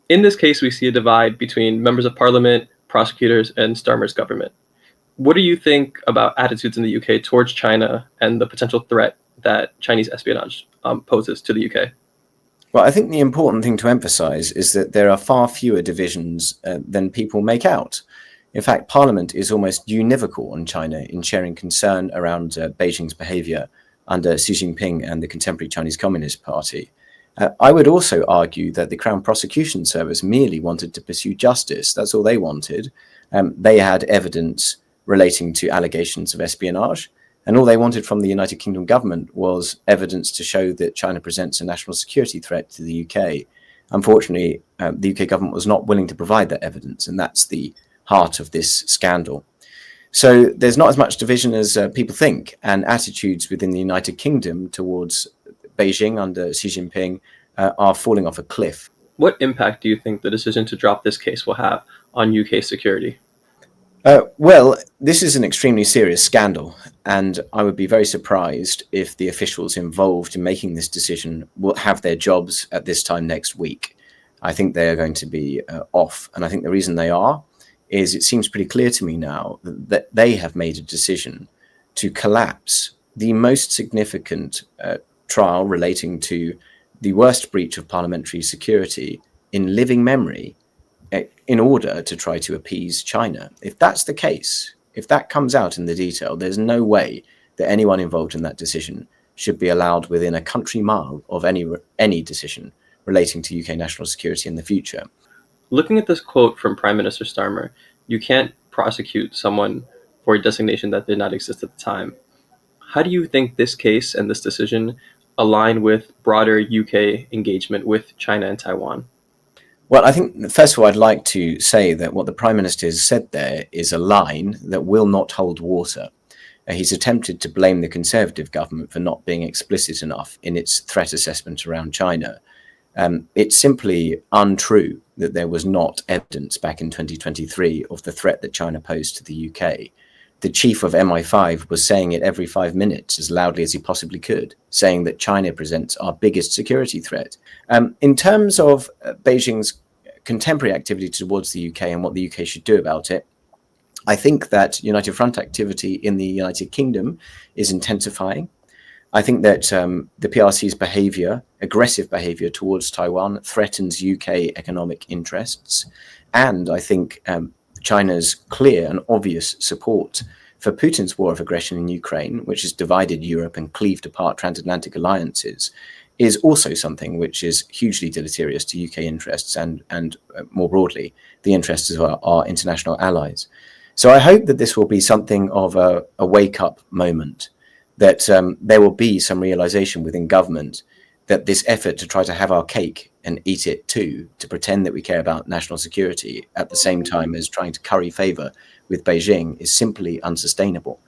In this case, we see a divide between members of parliament, prosecutors, and Starmer's government. What do you think about attitudes in the UK towards China and the potential threat that Chinese espionage poses to the UK? Well, I think the important thing to emphasize is that there are far fewer divisions than people make out. In fact, Parliament is almost univocal on China in sharing concern around Beijing's behavior under Xi Jinping and the contemporary Chinese Communist Party. I would also argue that the Crown Prosecution Service merely wanted to pursue justice. That's all they wanted. They had evidence relating to allegations of espionage, and all they wanted from the United Kingdom government was evidence to show that China presents a national security threat to the UK. Unfortunately, the UK government was not willing to provide that evidence, and that's the heart of this scandal. So there's not as much division as people think, and attitudes within the United Kingdom towards Beijing under Xi Jinping are falling off a cliff. What impact do you think the decision to drop this case will have on UK security? Well, this is an extremely serious scandal, and I would be very surprised if the officials involved in making this decision will have their jobs at this time next week. I think they are going to be off, and I think the reason they are is it seems pretty clear to me now that they have made a decision to collapse the most significant trial relating to the worst breach of parliamentary security in living memory in order to try to appease China. If that's the case, if that comes out in the detail, there's no way that anyone involved in that decision should be allowed within a country mile of any decision relating to UK national security in the future. Looking at this quote from Prime Minister Starmer, you can't prosecute someone for a designation that did not exist at the time. How do you think this case and this decision align with broader UK engagement with China and Taiwan? Well, I think, first of all, I'd like to say that what the Prime Minister has said there is a line that will not hold water. He's attempted to blame the Conservative government for not being explicit enough in its threat assessment around China. It's simply untrue that there was not evidence back in 2023 of the threat that China posed to the UK. The chief of MI5 was saying it every 5 minutes as loudly as he possibly could, saying that China presents our biggest security threat. In terms of Beijing's contemporary activity towards the UK and what the UK should do about it, I think that United Front activity in the United Kingdom is intensifying. I think that the PRC's behavior, aggressive behavior towards Taiwan, threatens UK economic interests. And I think China's clear and obvious support for Putin's war of aggression in Ukraine, which has divided Europe and cleaved apart transatlantic alliances, is also something which is hugely deleterious to UK interests and more broadly, the interests of our international allies. So I hope that this will be something of a wake-up moment, that there will be some realization within government that this effort to try to have our cake and eat it too, to pretend that we care about national security at the same time as trying to curry favor with Beijing, is simply unsustainable.